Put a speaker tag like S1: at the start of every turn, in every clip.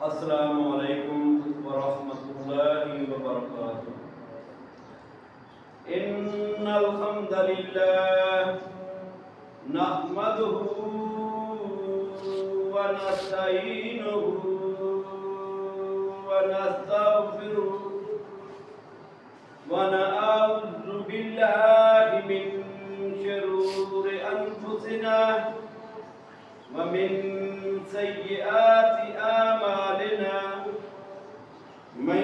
S1: السلام علیکم ورحمۃ اللہ وبرکاتہ۔ ان الحمد للہ نحمده ونستعینه ونستغفره ونعوذ باللہ من شرور انفسنا ومن سیئات اعمالنا من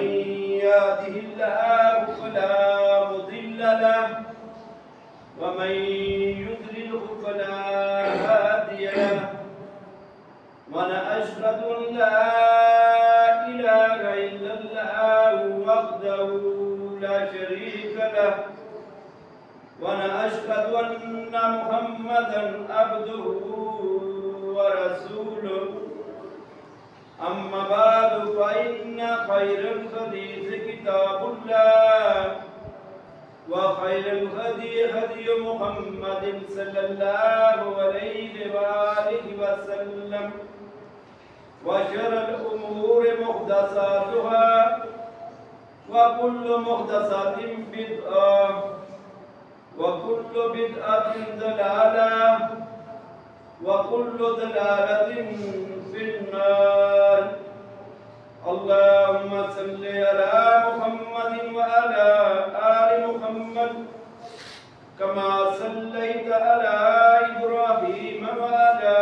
S1: يهده الله فلا مضل له ومن يضلل فلا هادي له ونشهد ان لا اله الا الله وحده لا شريك له ونشهد ان محمدا عبده ورسوله اما بعد فان خير الحديث كتاب الله وخير الهدي هدي محمد صلى الله عليه وآله وسلم وشر الأمور محدثاتها وكل محدثة بدعة وكل بدعة ضلالة وكل ضلالة في النار اللهم صل على محمد وعلى آل محمد كما صليت على إبراهيم وعلى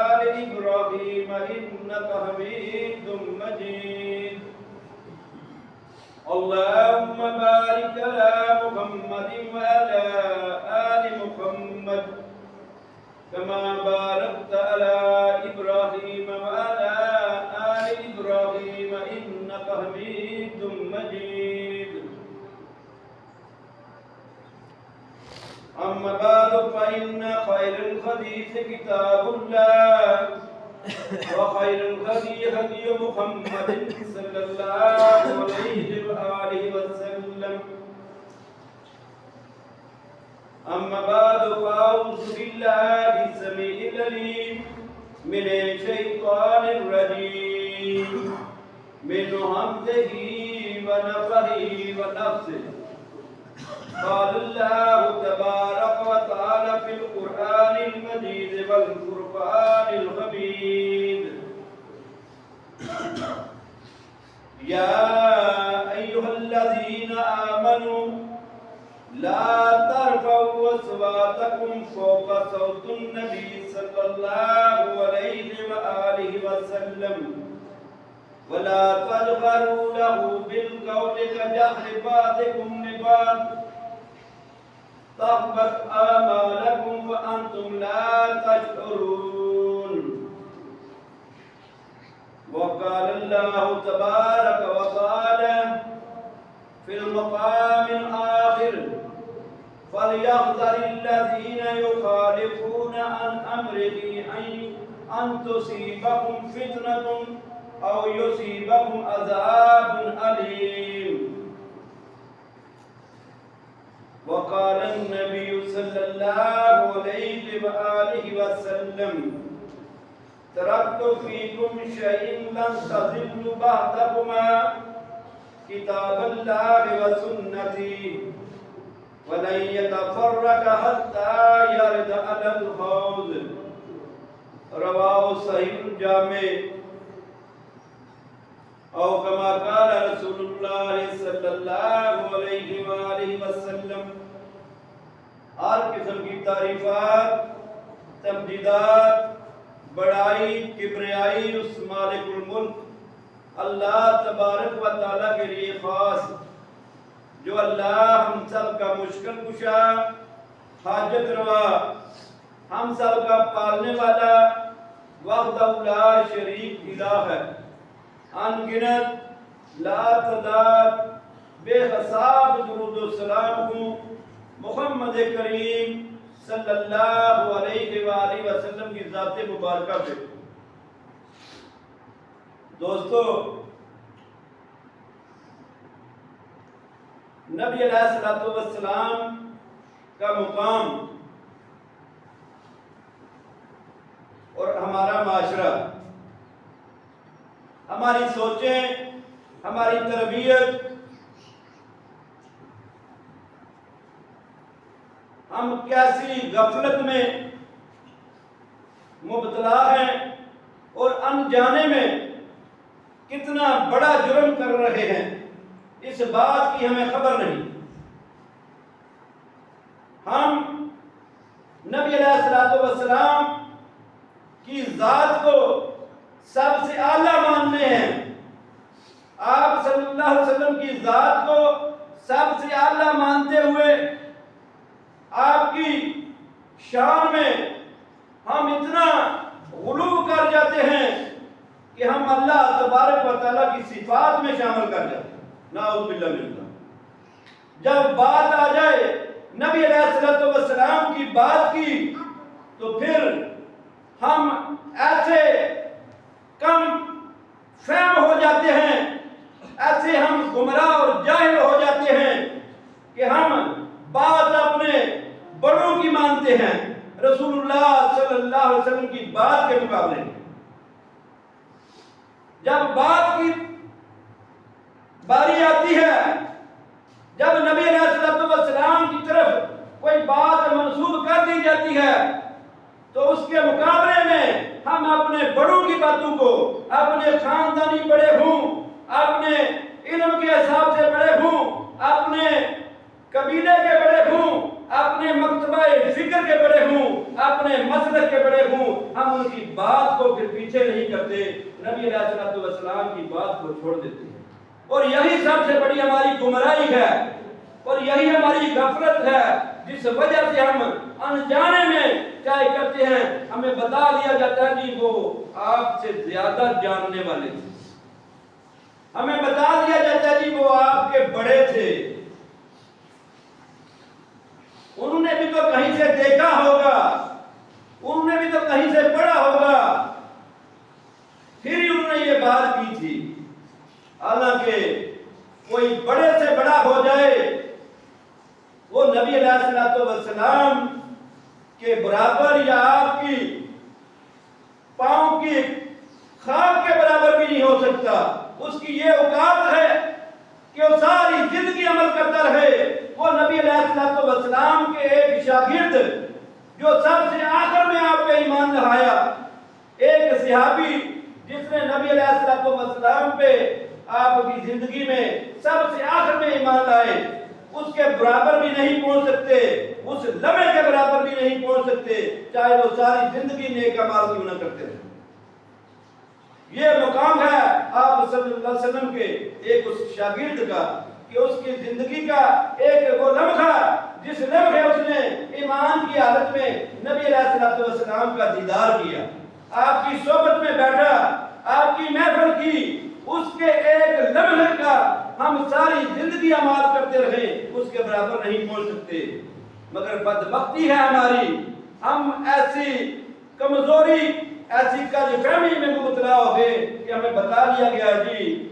S1: آل إبراهيم إنك حميد مجيد اللهم بارك على محمد وعلى آل محمد كما باركت على إبراهيم وعلى آل إبراهيم إنك حميد مجيد أما بعد فإن خير الحديث كتاب الله وخير الهدي هدي محمد صلى الله عليه وآله وسلم أما بعد فأعوذ بالله السميع العليم من الشيطان الرجيم من همزه ونفخه ونفثه قال الله تبارك وتعالى في القرآن المجيد والفرقان الحميد يا أيها الذين آمنوا لا ترفعوا أصواتكم فوق صوت النبي صلى الله عليه وآله وسلم ولا تجهروا له بالقول كجهر بعضكم لبعض تحبط أعمالكم وأنتم لا تشعرون وقال الله تبارك وتعالى في المقام الآخر فليحذر الذين يخالفون عن أمره أن تصيبهم فتنة أو يصيبهم عذاب أليم وقال النبي صلى الله عليه وآله وسلم تركت فيكم شيء لن تضلوا بعدهما كتاب الله وسنتي ولن يتفرق حتى يرد على الحوض رواه صحيح الجامع او كما قال رسول الله صلی اللہ علیہ وآلہ وسلم۔ ہر قسم کی تعریفات، تمجیدات، بڑائی، کبریائی اس مالک الملک اللہ تبارک و تعالیٰ کے لیے خاص، جو اللہ ہم سب کا مشکل کشا، حاجت روا، ہم سب کا پالنے والا، وحدہ لا شریک الہ ہے۔ ان گنت لا تعداد بے حساب درود و سلام ہوں محمد کریم صلی اللہ علیہ وآلہ وسلم کی ذات مبارکہ پہ۔ دوستو، نبی علیہ الصلوۃ والسلام کا مقام اور ہمارا معاشرہ ہماری سوچیں، ہماری تربیت، ہم کیسی غفلت میں مبتلا ہیں اور انجانے میں کتنا بڑا جرم کر رہے ہیں، اس بات کی ہمیں خبر نہیں۔ ہم نبی علیہ الصلوۃ والسلام کی ذات کو سب سے اعلیٰ مانتے ہیں، آپ صلی اللہ علیہ وسلم کی ذات کو سب سے اعلیٰ مانتے ہوئے آپ کی شان میں ہم اتنا غلو کر جاتے ہیں کہ ہم اللہ تبارک و تعالیٰ کی صفات میں شامل کر جاتے ہیں، نعوذ باللہ من اللہ۔ جب بات آ جائے نبی علیہ الصلوۃ والسلام کی بات کی تو پھر ہم ایسے کم فہم ہو جاتے ہیں، ایسے ہم گمراہ اور جاہل ہو جاتے ہیں کہ ہم بات اپنے بڑوں کی مانتے ہیں رسول اللہ صلی اللہ علیہ وسلم کی بات کے مقابلے میں۔ جب بات کی باری آتی ہے، جب نبی علیہ الصلوۃ والسلام کی طرف کوئی بات منسوب کر دی جاتی ہے تو اس کے مقابلے میں ہم اپنے بڑوں کی باتوں کو، اپنے خاندانی بڑے ہوں، اپنے علم کے حساب سے بڑے ہوں، اپنے قبیلے کے بڑے ہوں، اپنے مکتبہ فکر کے بڑے ہوں، اپنے مسلک کے بڑے ہوں، ہم ان کی بات کو پھر پیچھے نہیں کرتے، نبی علیہ الصلوۃ والسلام کی بات کو چھوڑ دیتے ہیں۔ اور یہی سب سے بڑی ہماری گمراہی ہے اور یہی ہماری غفلت ہے، جس وجہ سے ہم انجانے میں کیا کرتے ہیں، ہمیں بتا دیا جاتا ہے کہ وہ آپ سے زیادہ جاننے والے تھے، ہمیں بتا دیا جاتا ہے کہ وہ آپ کے بڑے تھے، انہوں نے بھی تو کہیں سے دیکھا ہوگا، انہوں نے بھی تو کہیں سے پڑھا ہوگا، پھر ہی انہوں نے یہ بات کی تھی۔ حالانکہ کوئی بڑے سے بڑا ہو جائے، وہ نبی علیہ الصلوۃ والسلام کے برابر یا آپ کی پاؤں کی خاک کے برابر بھی نہیں ہو سکتا۔ اس کی یہ اوقات ہے کہ وہ ساری زندگی عمل کرتا رہے۔ وہ نبی علیہ الصلوۃ والسلام کے ایک شاگرد جو سب سے آخر میں آپ پہ ایمان لایا، ایک صحابی جس نے نبی علیہ الصلوۃ والسلام پہ آپ کی زندگی میں سب سے آخر میں ایمان لائے، اس کے برابر بھی نہیں پہنچ سکتے، اس لمحے کے برابر بھی نہیں پہنچ سکتے، چاہے وہ ساری زندگی نیک اعمال کیوں نہ کرتے رہے۔ یہ مقام ہے آپ صلی اللہ علیہ وسلم کے ایک اس شاگرد کا کہ اس کی زندگی کا ایک وہ لمحہ جس لمحے اس نے ایمان کی حالت میں نبی علیہ الصلوۃ والسلام کا دیدار کیا، آپ کی صحبت میں بیٹھا، آپ کی محفل کی، اس کے ایک لمحے کا ہم ساری زندگی اعمال کرتے رہے، اس کے برابر نہیں پہنچ سکتے۔ مگر بدبختی ہے ہماری، ہم ایسی کمزوری، ایسی کج فہمی میں مبتلا ہو گئے کہ ہمیں بتا دیا گیا جی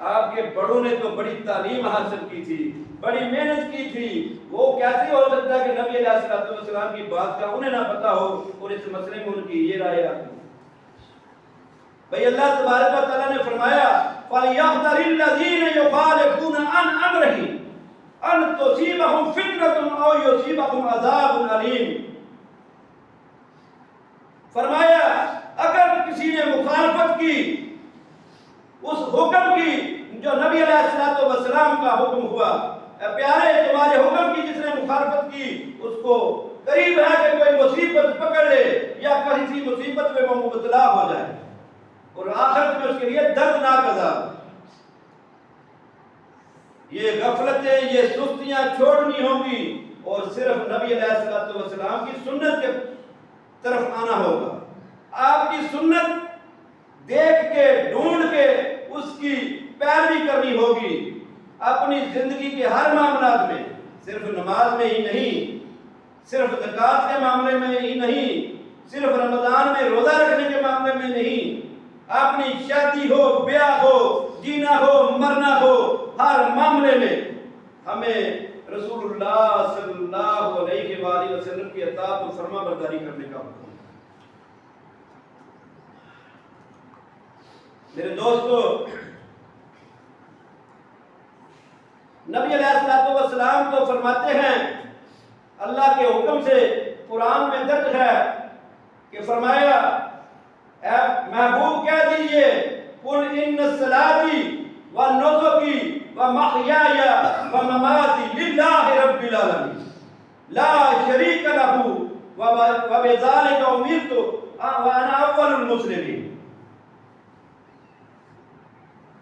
S1: آپ کے بڑوں نے تو بڑی تعلیم حاصل کی تھی، بڑی محنت کی تھی، وہ کیسے ہو سکتا ہے کہ نبی علیہ الصلوۃ والسلام کی بات کا انہیں نہ پتا ہو اور اس مسئلے میں ان کی یہ رائے آتی۔ بھئی اللہ تبارک و تعالیٰ نے فرمایا فَلْيَحْذَرِ الَّذِينَ يُخَالِفُونَ عَنْ أَمْرِهِ أَن تُصِيبَهُمْ فِتْنَةٌ أَوْ يُصِيبَهُمْ عَذَابٌ أَلِيمٌ۔ فرمایا اگر کسی نے مخالفت کی اس حکم کی جو نبی علیہ الصلوۃ والسلام کا حکم ہوا، اے پیارے تمہارے حکم کی جس نے مخالفت کی اس کو قریب ہے کہ کوئی مصیبت پکڑ لے یا کسی مصیبت میں وہ مبتلا ہو جائے اور آخرت میں اس کے لیے دردناک عذاب۔ یہ غفلتیں، یہ سستیاں چھوڑنی ہوں گی اور صرف نبی علیہ الصلوۃ والسلام کی سنت کے طرف آنا ہوگا۔ آپ کی سنت دیکھ کے ڈھونڈ کے اس کی پیروی کرنی ہوگی اپنی زندگی کے ہر معاملات میں، صرف نماز میں ہی نہیں، صرف زکوٰۃ کے معاملے میں ہی نہیں، صرف رمضان میں روزہ رکھنے کے معاملے میں نہیں، اپنی شادی ہو، بیاہ ہو، جینا ہو، مرنا ہو، ہر معاملے میں ہمیں رسول اللہ صلی اللہ علیہ وآلہ وسلم کی اطاعت و فرما برداری کرنے کا حکم۔ میرے دوستو، نبی علیہ الصلوۃ والسلام تو فرماتے ہیں، اللہ کے حکم سے قرآن میں درج ہے کہ فرمایا اے محبوب کہہ دیجئے قل ان صلاتی و نسکی و محیای و مماتی للہ رب العالمین لا شریک لہ و بذالک امرت وانا اول المسلمین۔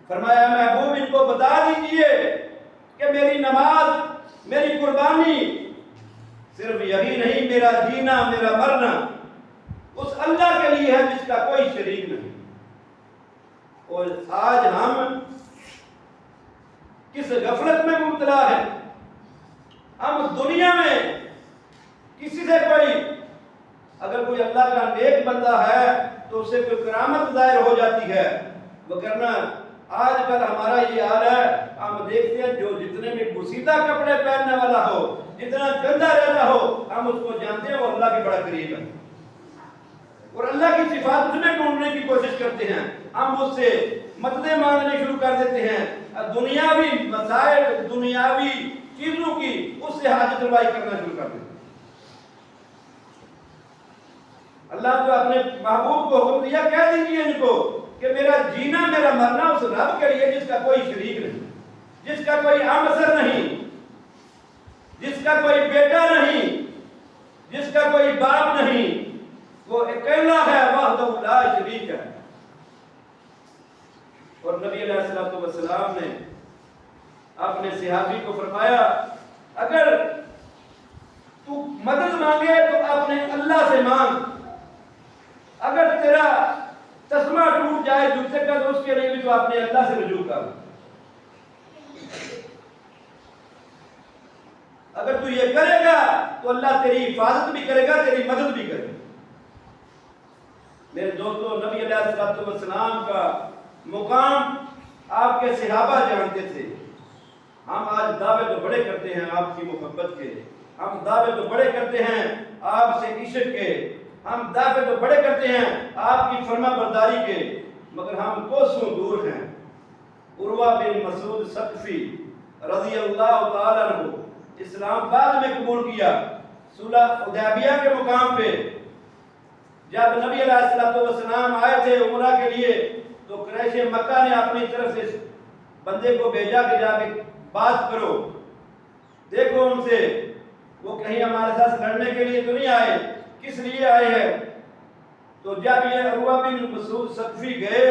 S1: فرمایا محبوب ان کو بتا دیجئے کہ میری نماز، میری قربانی صرف یہی نہیں، میرا جینا، میرا مرنا اس اللہ کے لیے ہے جس کا کوئی شریک نہیں۔ اور آج ہم کس غفلت میں مبتلا ہے، ہم دنیا میں کسی سے کوئی اگر کوئی اللہ کا نیک بندہ ہے تو اس سے کوئی کرامت ظاہر ہو جاتی ہے، وگرنہ آج کل ہمارا یہ حال ہے، ہم دیکھتے ہیں جو جتنے بھی بسیدہ کپڑے پہننے والا ہو، جتنا گندا رہتا ہو، ہم اس کو جانتے ہیں وہ اللہ کے بڑا قریب ہے، اور اللہ کی صفات اس میں ڈھونڈنے کی کوشش کرتے ہیں، ہم اس سے مددیں مانگنے شروع کر دیتے ہیں، دنیاوی مسائل، دنیاوی چیزوں کی اس سے حاجت روائی کرنا شروع کر دیتے ہیں۔ اللہ تو اپنے محبوب کو حکم دیا، کہہ دیجیے ان کو کہ میرا جینا، میرا مرنا اس رب کے لیے جس کا کوئی شریک نہیں، جس کا کوئی ہمسر نہیں، جس کا کوئی بیٹا نہیں، جس کا کوئی باپ نہیں، وہ اکیلا ہے، وحدہ لا شریک ہے۔ اور نبی علیہ الصلوۃ والسلام نے اپنے صحابی کو فرمایا اگر تو مدد مانگے تو اپنے اللہ سے مانگ، اگر تیرا تسمہ ٹوٹ جائے جوتے کا تو اس کے لیے بھی تو اپنے اللہ سے رجوع کر، اگر تو یہ کرے گا تو اللہ تیری حفاظت بھی کرے گا، تیری مدد بھی کرے گا۔ میرے دوستو، نبی علیہ الصلوۃ والسلام کا مقام آپ کے صحابہ جانتے تھے۔ ہم آج دعوے تو بڑے کرتے ہیں آپ کی محبت کے، ہم دعوے تو بڑے کرتے ہیں آپ سے عشق کے، ہم دعوے تو بڑے کرتے ہیں آپ کی فرما برداری کے، مگر ہم کوسوں دور ہیں۔ عروہ بن مسعود ثقفی رضی اللہ تعالیٰ عنہ اسلام بعد میں قبول کیا، صلح حدیبیہ کے مقام پہ جب نبی علیہ الصلوۃ والسلام آئے تھے عمرہ کے لیے تو قریش مکہ نے اپنی طرف سے اس بندے کو بھیجا کہ جا کے بات کرو، دیکھو ان سے وہ کہیں ہمارے ساتھ لڑنے کے لیے تو نہیں آئے، کس لیے آئے ہیں۔ تو جب یہ عروہ بن مسعود ثقفی گئے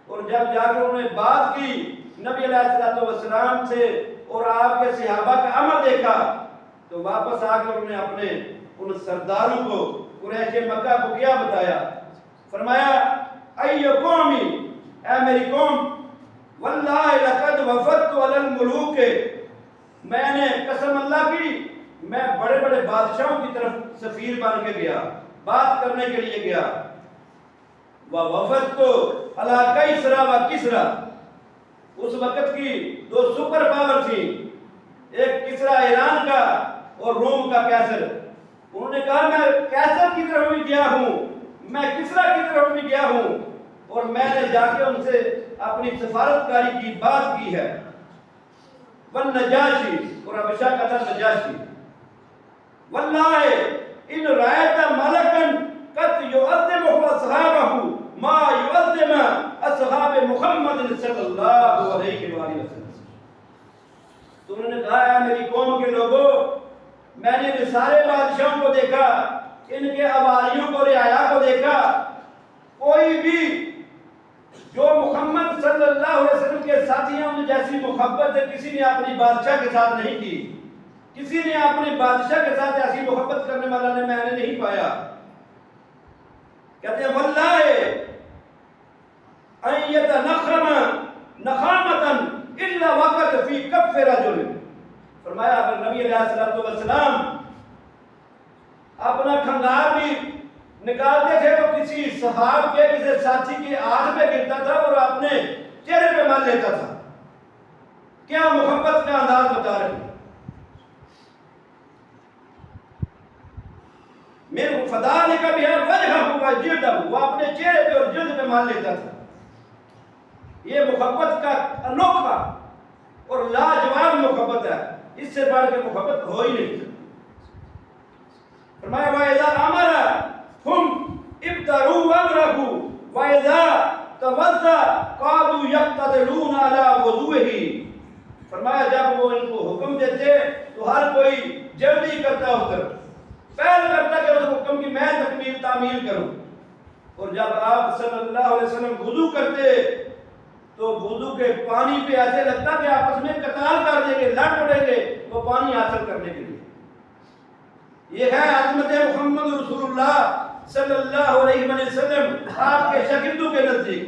S1: اور جب جا کر انہوں نے بات کی نبی علیہ الصلوۃ والسلام سے اور آپ کے صحابہ کا عمل دیکھا تو واپس آ کر انہوں نے اپنے ان سرداروں کو قریش مکہ کو کیا بتایا، فرمایا ایو قومی، اے میری قوم، واللہ لقد وفدت علی الملوک، میں نے قسم اللہ کی میں بڑے بڑے بادشاہوں کی طرف سفیر بن کے گیا، بات کرنے کے لیے گیا، وفدت علی کیسرا و کسرا، اس وقت کی دو سپر پاور تھی، ایک کسرا ایران کا اور روم کا کیسر۔ انہوں نے کہا میں کیسر کی طرف بھی گیا ہوں، میں کسرا کی طرف بھی گیا ہوں، اور میں نے جا کے ان سے اپنی سفارتکاری کی بات کی ہے۔ والنجاشی، اور حبشہ کا تھا نجاشی، واللہ ان رأیت ملکا قد یعظم اصحابہ ما یعظم اصحاب محمد صلی اللہ علیہ وآلہ وسلم۔ تو انہوں نے کہا ہے میری قوم کے لوگوں، میں نے ان سارے بادشاہوں کو دیکھا، ان کے عواریوں کو، رعایا کو دیکھا، کوئی بھی جو محمد صلی اللہ علیہ وسلم کے ساتھی ہیں ان جیسی محبت ہے کسی نے اپنی بادشاہ کے ساتھ نہیں کی، کسی نے اپنی بادشاہ کے ساتھ ایسی محبت کرنے والا نے میں نے نہیں پایا۔ کہتے ہیں واللہ ان یتنخم نخامتا الا وقت فی کف رجل، فرمایا اگر نبی علیہ الصلوۃ والسلام اپنا کھنگار بھی نکالتے تھے تو کسی صحاب کے، کسی ساتھی کے آنکھ پہ گرتا تھا اور اپنے چہرے پہ مل لیتا تھا۔ کیا محبت کا انداز بتا رہے ہیں۔ میرے فدالک بہا وجہہ و جلدہ، وہ اپنے چہرے پہ اور جلد پہ مل لیتا تھا۔ یہ محبت کا انوکھا اور لاجواب محبت ہے، اس سے بڑھ کے محبت ہو ہی نہیں سکتی۔ فرمایا وَإِذَا أَمَرَهُمْ ابْتَرُوا وَأَمْرَهُ وَإِذَا تَوَضَّأَ قَعَدُوا يَقْتَتِلُونَ عَلَى وُضُوئِهِ۔ فرمایا جب وہ ان کو حکم دیتے تو ہر کوئی جلدی کرتا اس طرف، پہل کرتا کہ اس حکم کی میں تکمیل تعمیل کروں۔ اور جب آپ صلی اللہ علیہ وسلم وضو کرتے تو وضو کے پانی پہ ایسے لگتا کہ آپس میں قتال کر دیں گے، لڑ پڑیں گے وہ پانی حاصل کرنے کے لیے۔ یہ ہے عظمت محمد رسول اللہ صلی اللہ علیہ وسلم آپ کے شاگردوں کے نزدیک۔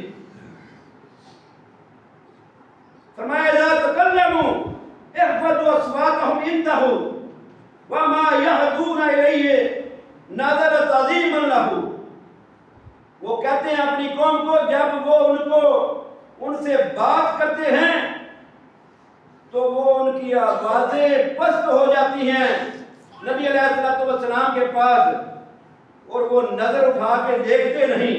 S1: فرمایا اذا تکلموا اخفضوا اصواتهم عنده وما يهدون الیہ نظر تعظیما له۔ وہ کہتے ہیں اپنی قوم کو جب وہ ان سے بات کرتے ہیں تو وہ ان کی آوازیں پست ہو جاتی ہیں نبی علیہ السلام کے پاس، اور وہ نظر اٹھا کے دیکھتے نہیں،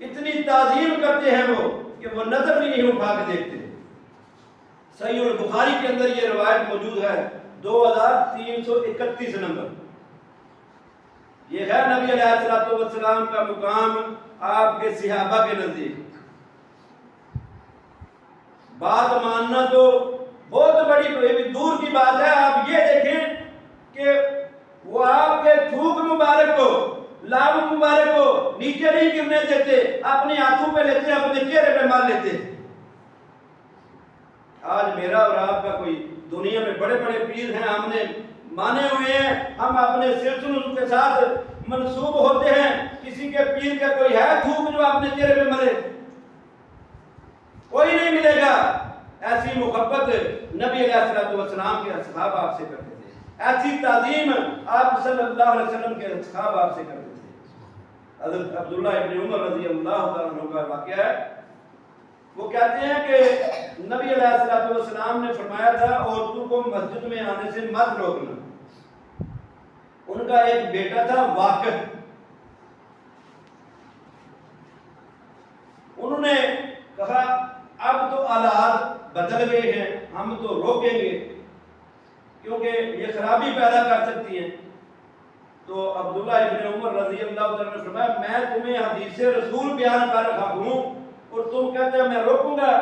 S1: اتنی تعظیم کرتے ہیں وہ کہ وہ نظر بھی نہیں اٹھا کے دیکھتے۔ صحیح البخاری کے اندر یہ روایت موجود ہے 2331 نمبر۔ یہ ہے نبی علیہ السلام کا مقام آپ کے صحابہ کے نزدیک۔ بات ماننا تو بہت بڑی دور کی بات ہے، آپ یہ دیکھیں کہ وہ آپ کے تھوک مبارک کو، لاب مبارک کو نیچے نہیں گرنے دیتے، اپنے ہاتھوں پہ لیتے، اپنے چہرے پہ مار لیتے۔ آج میرا اور آپ کا کوئی دنیا میں بڑے بڑے پیر ہیں، ہم نے مانے ہوئے ہیں، ہم اپنے سلسلوں کے ساتھ منسوب ہوتے ہیں، کسی کے پیر کا کوئی ہے تھوک جو اپنے چہرے پہ مرے؟ کوئی نہیں ملے گا۔ ایسی محبت نبی علیہ السلام کے اصحاب آپ سے کرتے تھے، ایسی تعظیم آپ صلی اللہ علیہ وسلم کے اصحاب آپ سے کرتے تھے۔ حضرت عبداللہ ابن عمر رضی اللہ عنہ کا واقعہ ہے، وہ کہتے ہیں کہ نبی علیہ السلام نے فرمایا تھا عورتوں کو مسجد میں آنے سے مت روکنا۔ ان کا ایک بیٹا تھا واقف، انہوں نے کہا اب تو حالات بدل گئے ہیں، ہم تو روکیں گے کیونکہ یہ خرابی پیدا کر سکتی ہیں۔ تو عبداللہ ابن عمر رضی اللہ عنہ نے فرمایا میں تمہیں حدیث رسول بیان کر رہا ہوں اور تم کہتے ہیں میں روکوں گا۔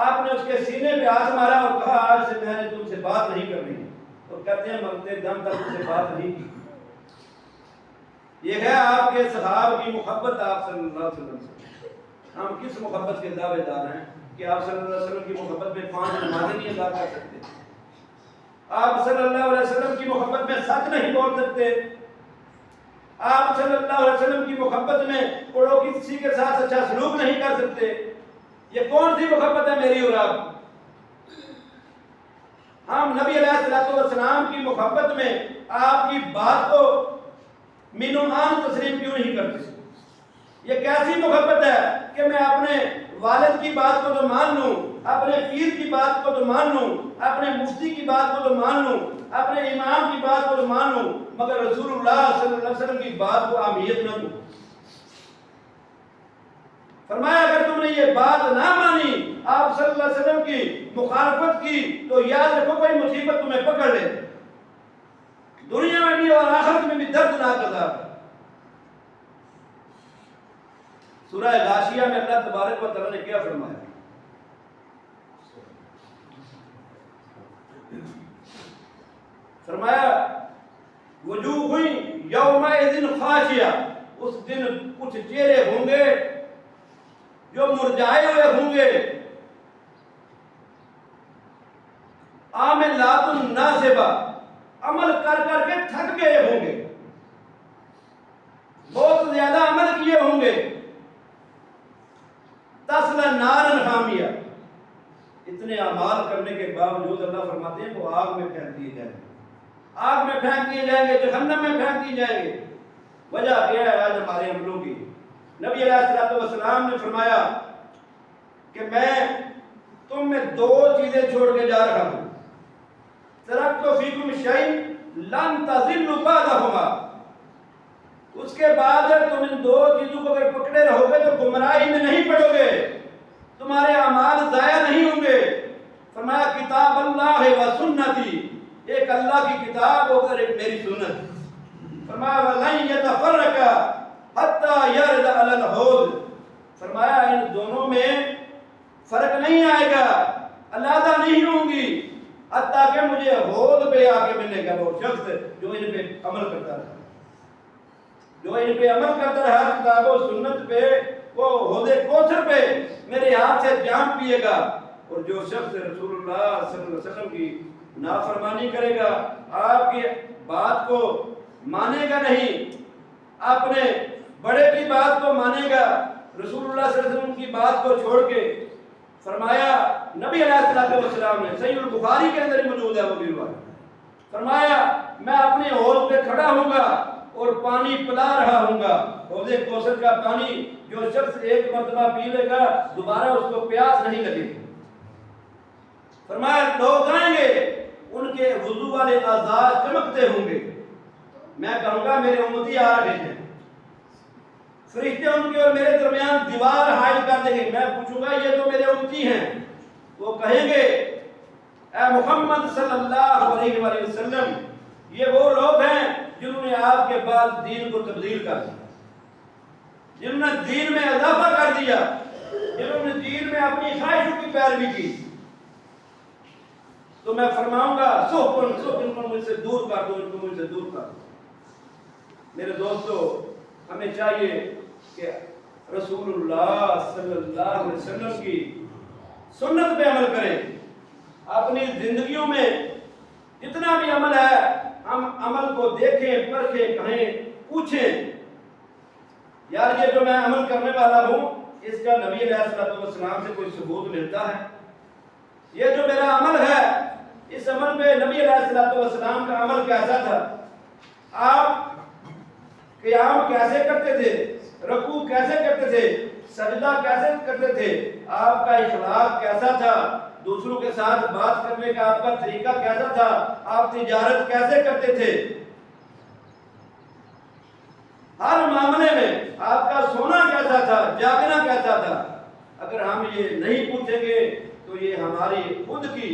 S1: آپ نے اس کے سینے پہ ہاتھ مارا اور کہا آج سے میں نے تم سے بات نہیں کرنی، اور کہتے ہیں مرتے دم تک تم سے بات نہیں کی۔ یہ ہے آپ کے صحابہ کی محبت آپ صلی اللہ علیہ وسلم سے۔ ہم کس محبت کے دعوے دار ہیں کہ آپ صلی اللہ علیہ وسلم کی محبت میں 5 نمازیں نہیں ادا کر سکتے، آپ صلی اللہ علیہ وسلم کی محبت میں سچ نہیں بول سکتے، آپ صلی اللہ علیہ وسلم کی محبت میں کوڑوں کسی کے ساتھ اچھا سلوک نہیں کر سکتے۔ یہ کون سی محبت ہے میری اور آپ؟ ہم نبی علیہ السلام کی محبت میں آپ کی بات کو مینو عام تسلیم کیوں نہیں کرتے؟ یہ کیسی محبت ہے کہ میں اپنے والد کی بات کو تو مان لوں، اپنے پیر کی بات کو تو مان لوں، اپنے مفتی کی بات کو تو مان لوں، اپنے امام کی بات کو تو مان لوں، مگر رسول اللہ صلی اللہ علیہ وسلم کی بات کو اہمیت نہ دوں۔ فرمایا اگر تم نے یہ بات نہ مانی، آپ صلی اللہ علیہ وسلم کی مخالفت کی، تو یاد رکھو کوئی مصیبت تمہیں پکڑ لے، دنیا میں بھی اور آخرت میں بھی دردناک عذاب ہے۔ سورہ غاشیہ میں اللہ تبارک و تعالی نے کیا فرمایا؟ فرمایا وجوہ یومئذ خاشعہ، اس دن کچھ چہرے ہوں گے جو مرجھائے ہوئے ہوں گے، عاملات ناصبہ، عمل کر کر کے تھک گئے ہوں گے، بہت زیادہ عمل کیے ہوں گے، تصلی نارا حامیہ، اتنے اعمال کرنے کے باوجود اللہ فرماتے ہیں وہ آگ میں پھینک دیے جائیں گے، آگ میں پھینک دیے جائیں گے، جہنم میں پھینک دیے جائیں گے۔ وجہ کیا ہے آج ہمارے عملوں کی؟ نبی علیہ السلام نے فرمایا کہ میں تم میں 2 چیزیں چھوڑ کے جا رہا ہوں، ترکت فیکم شیئا لن تضلوا بعدہما، اس کے بعد تم ان 2 چیزوں کو اگر پکڑے رہو گے تو گمراہی میں نہیں پڑو گے، اللہ کی کتاب اور ایک میری سنت۔ فرمایا وَلَن يَتَفَرَّقَا حَتَّى يَرْدَ عَلَى الْحَوْضِ، فرمایا ان دونوں میں فرق نہیں آئے گا، علیحدہ نہیں ہوں گی حتیٰ کہ مجھے حوض پہ آ کے ملے گا وہ شخص جو ان پہ عمل کرتا رہا، جو ان پہ عمل کرتا رہا کتاب و سنت پہ، وہ حوض کوثر پہ میرے ہاتھ سے جام پیے گا۔ اور جو شخص رسول اللہ صلی اللہ علیہ وسلم کی نافرمانی کرے گا، آپ کی بات کو مانے گا نہیں، اپنے بڑے کی بات کو مانے گا، رسول اللہ صلی اللہ علیہ وسلم کی بات کو چھوڑ کے، فرمایا نبی علیہ السلام نے صحیح البخاری کے اندر موجود ہے وہ بھی روایت، فرمایا میں اپنے حوض پہ کھڑا ہوں گا اور پانی پلا رہا ہوں گا، حوض کوثر کا پانی جو شخص ایک مرتبہ پی لے گا دوبارہ اس کو پیاس نہیں لگے گی۔ فرمایا لوگ آئیں گے، ان کے وضو والے اعضاء چمکتے ہوں گے، میں کہوں گا میرے امتی آ رہے ہیں، فرشتے ان کے اور میرے درمیان دیوار حائل کر دیں گے، میں پوچھوں گا یہ تو میرے امتی ہیں، وہ کہیں گے اے محمد صلی اللہ علیہ وآلہ وسلم یہ وہ لوگ ہیں جنہوں نے آپ کے بعد دین کو تبدیل کر دیا، جنہوں نے دین میں اضافہ کر دیا، جنہوں نے دین میں اپنی خواہشوں کی پیروی کی، تو میں فرماؤں گا ان کو مجھ سے دور کر دو، ان کو مجھ سے دور کر دو۔ میرے دوستو، ہمیں چاہیے کہ رسول اللہ صلی اللہ علیہ وسلم کی سنت پہ عمل کریں، اپنی زندگیوں میں جتنا بھی عمل ہے ہم عمل کو دیکھیں، پرکھیں، کہیں، پوچھیں یار یہ جو میں عمل کرنے والا ہوں اس کا نبی علیہ السلام سے کوئی ثبوت ملتا ہے؟ یہ جو میرا عمل ہے اس عمل میں نبی علیہ السلام کا عمل کیسا تھا؟ آپ قیام کیسے کرتے تھے؟ رکوع کیسے کرتے تھے؟ سجدہ کیسے کرتے تھے؟ آپ کا اخلاق کیسا تھا؟ دوسروں کے ساتھ بات کرنے کا آپ کا طریقہ کیسا تھا؟ آپ تجارت کیسے کرتے تھے؟ ہر معاملے میں آپ کا سونا کیسا تھا؟ جاگنا کیسا تھا؟ اگر ہم یہ نہیں پوچھیں گے تو یہ ہماری خود کی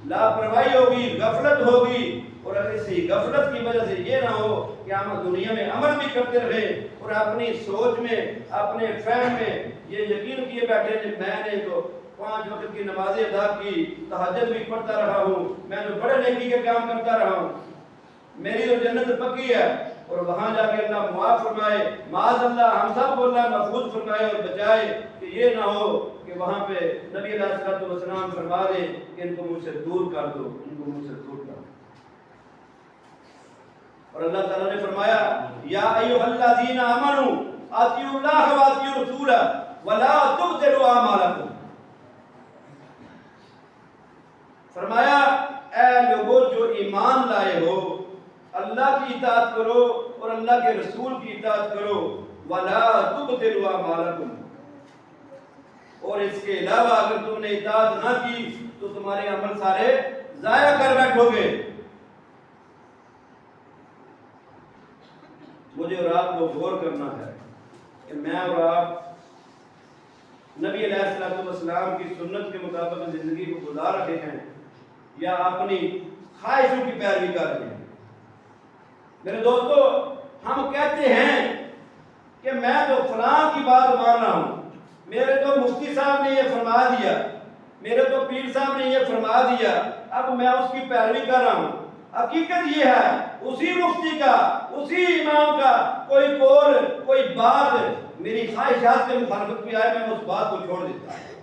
S1: لاپرواہی ہوگی، غفلت ہوگی، اور اگر اسی غفلت کی وجہ سے یہ نہ ہو کہ ہم دنیا میں عمل بھی کرتے رہے اور اپنی سوچ میں، اپنے فہم میں یہ یقین کیے بیٹھے کہ میں نے تو 5 وقت کی نمازیں ادا کی، تہجد بھی پڑھتا رہا ہوں، میں تو بڑے نیکی کے کام کرتا رہا ہوں، میری تو جنت پکی ہے، اور وہاں جا کے اللہ معاف فرمائے، معاذ اللہ ہم سب کو اللہ محفوظ فرمائے اور بچائے کہ یہ نہ ہو کہ وہاں پہ نبی علیہ السلام فرما دے کہ ان کو مجھ سے دور کر دو، ان کو مجھ سے دور کر دو۔ اور اللہ تعالیٰ نے فرمایا یا ایھا الذین آمنوا اطیعوا اللہ واطیعوا الرسول ولا تبطلوا اعمالکم، فرمایا اے لوگو جو ایمان لائے ہو اللہ کی اطاعت کرو اور اللہ کے رسول کی اطاعت کرو، ولا تبطلوا اعمالکم، اور اس کے علاوہ اگر تم نے اطاعت نہ کی تو تمہارے عمل سارے ضائع کر بیٹھو گے۔ مجھے اور آپ کو غور کرنا ہے کہ میں اور آپ نبی علیہ السلام کی سنت کے مطابق زندگی کو گزار رہے ہیں یا اپنی خواہشوں کی پیروی کر رہے ہیں۔ میرے دوستو، ہم کہتے ہیں کہ میں تو فلاں کی بات مان رہا ہوں، میرے تو مفتی صاحب نے یہ فرما دیا، میرے تو پیر صاحب نے یہ فرما دیا، اب میں اس کی پیروی کر رہا ہوں۔ حقیقت یہ ہے اسی مفتی کا، اسی امام کا کوئی قول، کوئی بات میری خواہشات کے مخالفت بھی آئے، میں اس بات کو چھوڑ دیتا ہوں،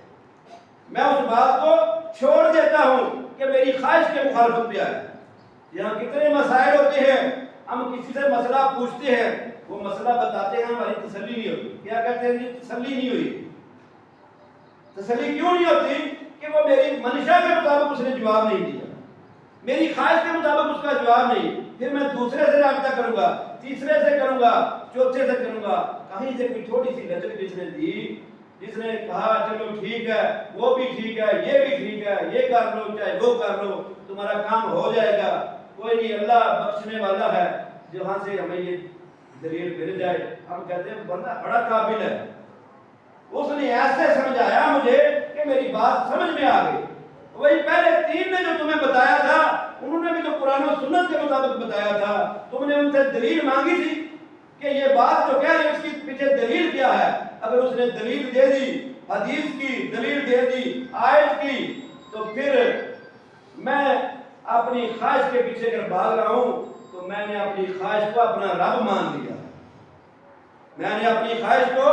S1: میں اس بات کو چھوڑ دیتا ہوں کہ میری خواہش کے مخالفت بھی آئے۔ یہاں کتنے مسائل ہوتے ہیں، ہم کسی سے مسئلہ پوچھتے ہیں، وہ مسئلہ بتاتے ہیں، ہماری تسلی نہیں ہوتی، کیا کہتے ہیں جی تسلی نہیں ہوئی۔ تسلی کیوں نہیں ہوتی؟ کہ وہ میری منشا کے مطابق اس نے جواب نہیں دیا، میری خواہش کے مطابق اس کا جواب نہیں، پھر میں دوسرے سے رابطہ کروں گا، تیسرے سے کروں گا، چوتھے سے کروں گا، کہیں سے کوئی تھوڑی سی لچک جس نے دی، جس نے کہا چلو ٹھیک ہے، وہ بھی ٹھیک ہے، یہ بھی ٹھیک ہے، یہ کر لو چاہے وہ کر لو، تمہارا کام ہو جائے گا، کوئی نہیں، اللہ بخشنے والا ہے، جہاں سے ہمیں یہ دلیل مل جائے ہم کہتے ہیں بندہ بڑا قابل ہے، اس نے ایسے سمجھایا مجھے کہ میری بات سمجھ میں آ گئی۔ وہی پہلے 3 نے جو تمہیں بتایا تھا انہوں نے بھی تو قرآن و سنت کے مطابق بتایا تھا. تم نے ان سے دلیل مانگی تھی کہ یہ بات جو کہہ رہی ہے اس کی پیچھے دلیل کیا ہے. اگر اس نے دلیل دے دی، حدیث کی دلیل دے دی، آیت کی، تو پھر میں اپنی خواہش کے پیچھے اگر بھاگ رہا ہوں تو میں نے اپنی خواہش کو اپنا رب مان لیا. میں نے اپنی خواہش کو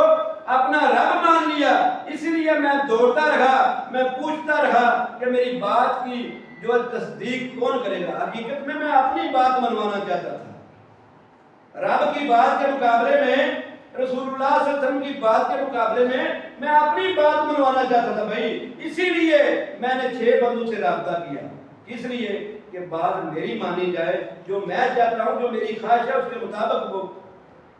S1: اپنا رب مان لیا. اس لیے میں دوڑتا رہا، میں پوچھتا رہا کہ میری بات کی جو تصدیق کون کرے گا. حقیقت میں اپنی بات منوانا چاہتا تھا. رب کی بات کے مقابلے میں، رسول اللہ صلی اللہ علیہ وسلم کی بات کے مقابلے میں اپنی بات منوانا چاہتا تھا بھائی. اسی لیے میں نے 6 بندوں سے رابطہ کیا، اس لیے کہ بات میری مانی جائے. جو میں چاہتا ہوں، جو میری خواہش ہے، اس کے مطابق وہ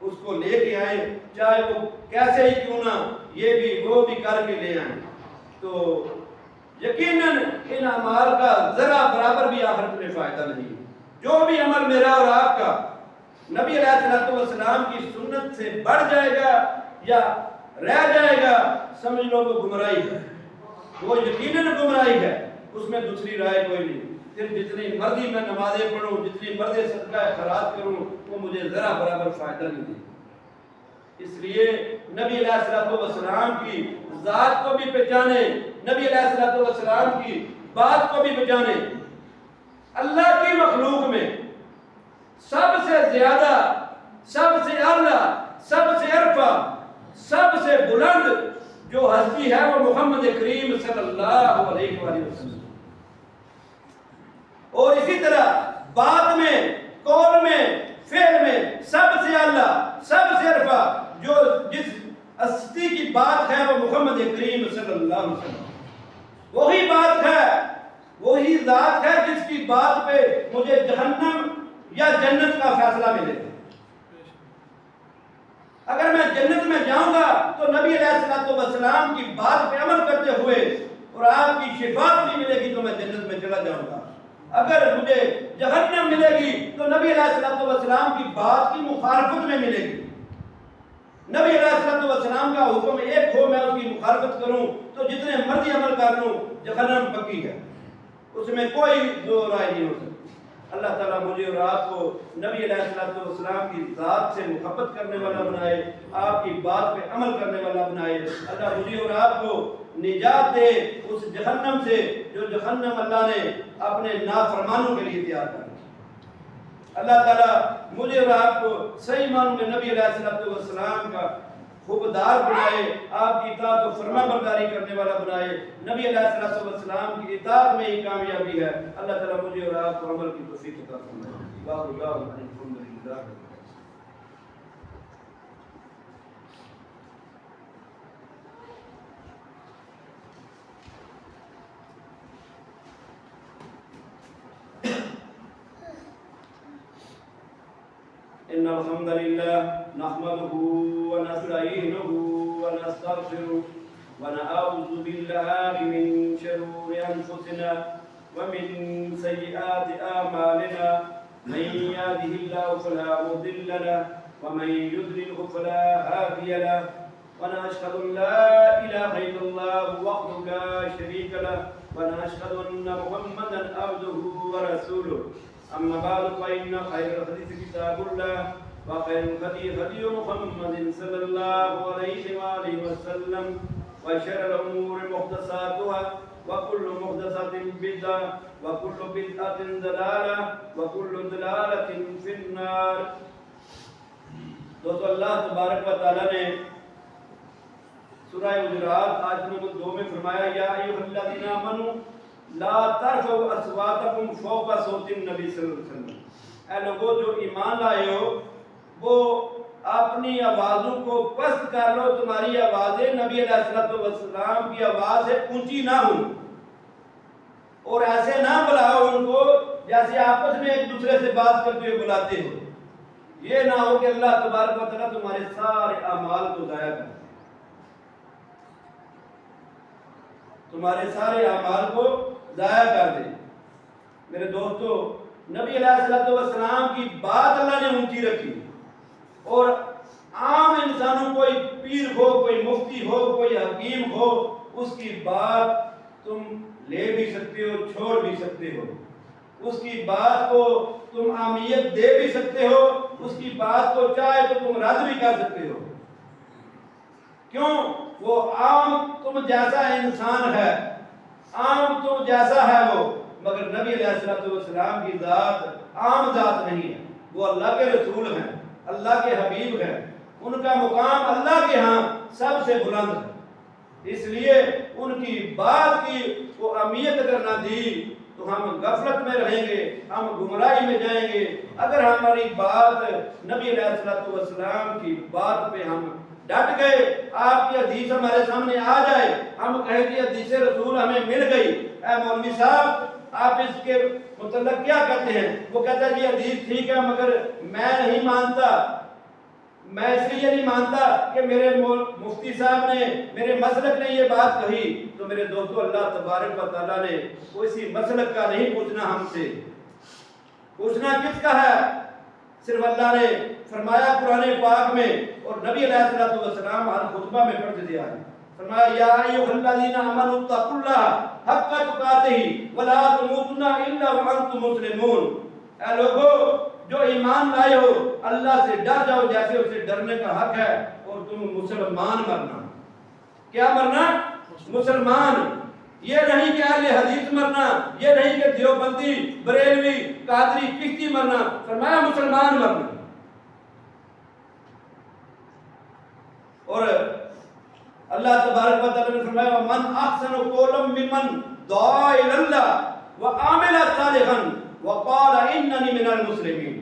S1: اس کو لے کے آئیں، چاہے وہ کیسے ہی کیوں نہ، یہ بھی وہ بھی کر کے لے آئیں. تو یقیناً ان اعمال کا ذرا برابر بھی آخرت میں فائدہ نہیں. جو بھی عمل میرا اور آپ کا نبی علیہ الصلوۃ والسلام کی سنت سے بڑھ جائے گا یا رہ جائے گا، سمجھ لو وہ گمراہی ہے. وہ یقیناً گمراہی ہے، اس میں دوسری رائے کوئی نہیں. پھر جتنی مرضی میں نمازیں پڑھوں، جتنی مرضی صدقہ خیرات کروں، وہ مجھے ذرا برابر فائدہ نہیں دے. اس لیے نبی علیہ الصلوۃ والسلام کی ذات کو بھی پہچانے، نبی علیہ الصلوۃ والسلام کی بات کو بھی پہچانے. اللہ کی مخلوق میں سب سے زیادہ، سب سے اعلیٰ، سب سے عرفہ، سب سے بلند جو ہستی ہے وہ محمد کریم صلی اللہ علیہ وآلہ وسلم. اور اسی طرح بات میں، قول میں، فعل میں سب سے اعلیٰ، سب سے عرفہ جو جس ہستی کی بات ہے وہ محمد کریم صلی اللہ علیہ وسلم. وہی بات ہے، وہی ذات ہے جس کی بات پہ مجھے جہنم یا جنت کا فیصلہ ملے گا. اگر میں جنت میں جاؤں گا تو نبی علیہ الصلوۃ والسلام کی بات پہ عمل کرتے ہوئے اور آپ کی شفاعت بھی ملے گی تو میں جنت میں چلا جاؤں گا. اگر مجھے جہنم ملے گی تو نبی علیہ الصلوۃ والسلام کی بات کی مخالفت میں ملے گی. نبی علیہ الصلوۃ والسلام کا حکم ایک ہو، میں اس کی مخالفت کروں تو جتنے مرضی عمل کر لوں جہنم پکی ہے، اس میں کوئی دو رائے نہیں ہو سکتی. اللہ تعالیٰ مجھے اور آپ کو نبی علیہ الصلوۃ والسلام کی ذات سے محبت کرنے والا بنائے، آپ کی بات پہ عمل کرنے والا بنائے. اللہ مجھے اور آپ کو نجات دے اس جہنم سے جو جہنم اللہ نے اپنے نافرمانوں کے لیے تیار کر. اللہ تعالیٰ مجھے اور آپ کو صحیح معنوں میں نبی علیہ الصلوۃ والسلام کا خوبدار بنائے، آپ کی اطاعت و فرما برداری کرنے والا بنائے. نبی علیہ الصلوۃ والسلام کی اطاعت میں ہی کامیابی ہے. اللہ تعالیٰ مجھے اور آپ کو عمل کی توفیق عطا فرمائے. الحمد للہ. إن الحمد لله نحمده ونستعينه ونستغفره ونعوذ بالله من شرور أنفسنا ومن سيئات أعمالنا. من يهده الله فلا مضل له ومن يضلل فلا هادي له. ونشهد أن لا إله إلا الله وحده لا شريك له ونشهد أن محمدا عبده ورسوله. أما بعد فإن خير الحديث كتاب الله وخير الهدي هدي محمد صلى الله عليه وآله وسلم وشر الأمور محدثاتها وكل محدثة بدعة وكل بدعة ضلالة وكل ضلالة في النار. دوستو اللہ تبارک و تعالی نے سورہ حجرات آیت نمبر 2 میں فرمایا یا ایھا الذین آمنوا لا ترفعوا اصواتکم فوق صوت النبی صلی اللہ علیہ وسلم. اے لوگو جو ایمان لائے ہو وہ اپنی آوازوں کو پست کر لو، تمہاری آوازیں نبی علیہ الصلوۃ والسلام کی آواز سے اونچی نہ ہوں، اور ایسے نہ بلاؤ ان کو جیسے آپس میں ایک دوسرے سے بات کرتے ہوئے بلاتے ہو. یہ نہ ہو کہ اللہ تبارک و تعالیٰ تمہارے سارے اعمال کو ضائع کر دے، تمہارے سارے اعمال کو ضائع کر دے. میرے دوستو، نبی علیہ الصلوۃ والسلام کی بات اللہ نے اونچی رکھی، اور عام انسانوں، کوئی پیر ہو، کوئی مفتی ہو، کوئی حکیم ہو، اس کی بات تم لے بھی سکتے ہو، چھوڑ بھی سکتے ہو. اس کی بات کو تم اہمیت دے بھی سکتے ہو، اس کی بات کو چاہے تو تم رد بھی کر سکتے ہو. کیوں؟ وہ عام تم جیسا انسان ہے، عام تم جیسا ہے وہ، مگر نبی علیہ السلام کی ذات عام ذات نہیں ہے. وہ اللہ کے رسول ہیں، اللہ کے حبیب ہیں، ان کا مقام اللہ کے ہاں سب سے بلند ہے. اس لیے ان کی بات کی وہ اہمیت اگر نہ دی تو ہم غفلت میں رہیں گے، ہم گمراہی میں جائیں گے. اگر ہماری بات نبی علیہ السلام کی بات پہ ہم ڈٹ گئے، آپ کی حدیث ہمارے سامنے آ جائے، ہم کہیں کہ حدیث رسول ہمیں مل گئی، اے مولوی صاحب آپ اس کے متعلق کیا کہتے ہیں؟ وہ کہتا ہے جی حدیث ٹھیک ہے مگر میں نہیں مانتا، میں اس لیے نہیں مانتا کہ میرے مفتی صاحب نے، میرے مسلک نے یہ بات کہی. تو میرے دوستو، اللہ تبارک و تعالیٰ نے کوئی مسلک کا نہیں پوچھنا ہم سے. پوچھنا کس کا ہے؟ صرف اللہ نے فرمایا قرآن پاک میں، اور نبی علیہ السلام ہر خطبہ میں پڑھتے دیا ہے. فرمایا یا ایھا الذین آمنوا اتقوا اللہ حق تقاتہ ولا تموتن الا وانتم مسلمون. اے لوگو جو ایمان لائے ہو، اللہ سے ڈر جاؤ جیسے اسے ڈرنے کا حق ہے، اور تم مسلمان مرنا. کیا مرنا؟ مسلمان. یہ نہیں کہ اہل حدیث مرنا، یہ نہیں کہ دیوبندی، بریلوی، قادری، چشتی مرنا. فرمایا مسلمان مرنا. اور اللہ تبارک و تعالی نے فرمایا من احسن قولا ممن دعا الی اللہ وعمل صالحا وقال اننی من المسلمین.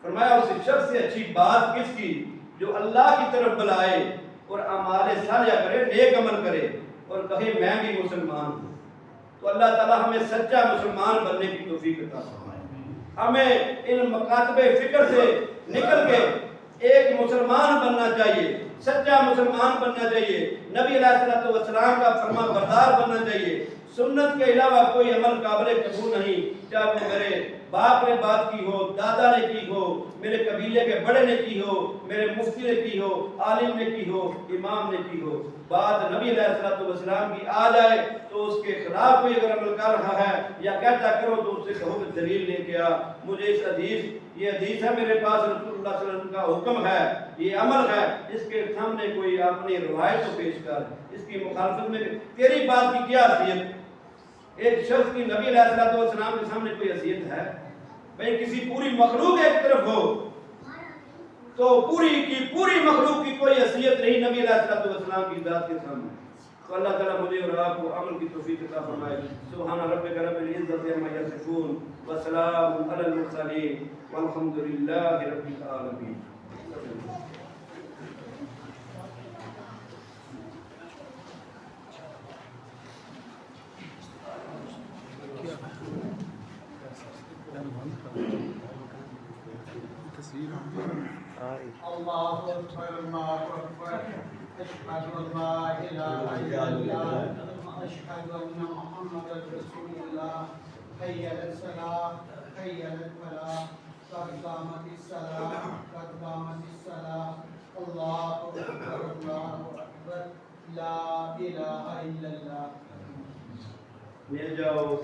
S1: فرمایا اس شخص سے اچھی بات کس کی جو اللہ کی طرف بلائے اور اعمال صالحہ کرے، نیک عمل کرے اور کہے میں بھی مسلمان ہوں. تو اللہ تعالی ہمیں سچا مسلمان بننے کی توفیق عطا فرمائے. ہمیں ان مکاتب فکر سے نکل کے ایک مسلمان بننا چاہیے، سچا مسلمان بننا چاہیے، نبی علیہ السلام کا فرما بردار بننا چاہیے. سنت کے علاوہ کوئی عمل قابل قبول نہیں، چاہے وہ میرے باپ نے بات کی ہو، دادا نے کی ہو، میرے قبیلے کے بڑے نے کی ہو، میرے مفتی نے کی ہو، عالم نے کی ہو، امام نے کی ہو. بات نبی علیہ السلام کی آ جائے تو اس کے خلاف کوئی اگر عمل کر رہا ہے یا کہتا کرو تو اس سے کہو کہ دلیل لے کے آ. مجھے اس حدیث، یہ حدیث ہے میرے پاس، رسول اللہ صلی اللہ علیہ وسلم کا حکم ہے، یہ عمل ہے، اس کے سامنے کوئی اپنی روایت کو پیش کر، اس کی مخالفت میں تیری بات کی کیا حیثیت؟ ایک شخص کی نبی علیہ السلام کے سامنے کوئی حیثیت ہے؟ بھئی کسی پوری مخلوق ایک طرف ہو تو پوری کی پوری مخلوق کی کوئی حیثیت نہیں نبی علیہ السلام کی ذات کے سامنے. تو اللہ تعالیٰ مجھے اور آپ کو عمل کی توفیق عطا فرمائے. سبحان ربک رب العزت عما یصفون وسلام علی المرسلین والحمد للہ رب العالمین.
S2: اللہ اکبر اللہ اکبر اشہد ان لا الہ الا اللہ اشہد ان محمد رسول اللہ حی علی الصلاۃ حی علی الفلاح قد قامت الصلاۃ قد قامت الصلاۃ اللہ اکبر اللہ اکبر لا الہ الا اللہ.
S1: مل جاؤ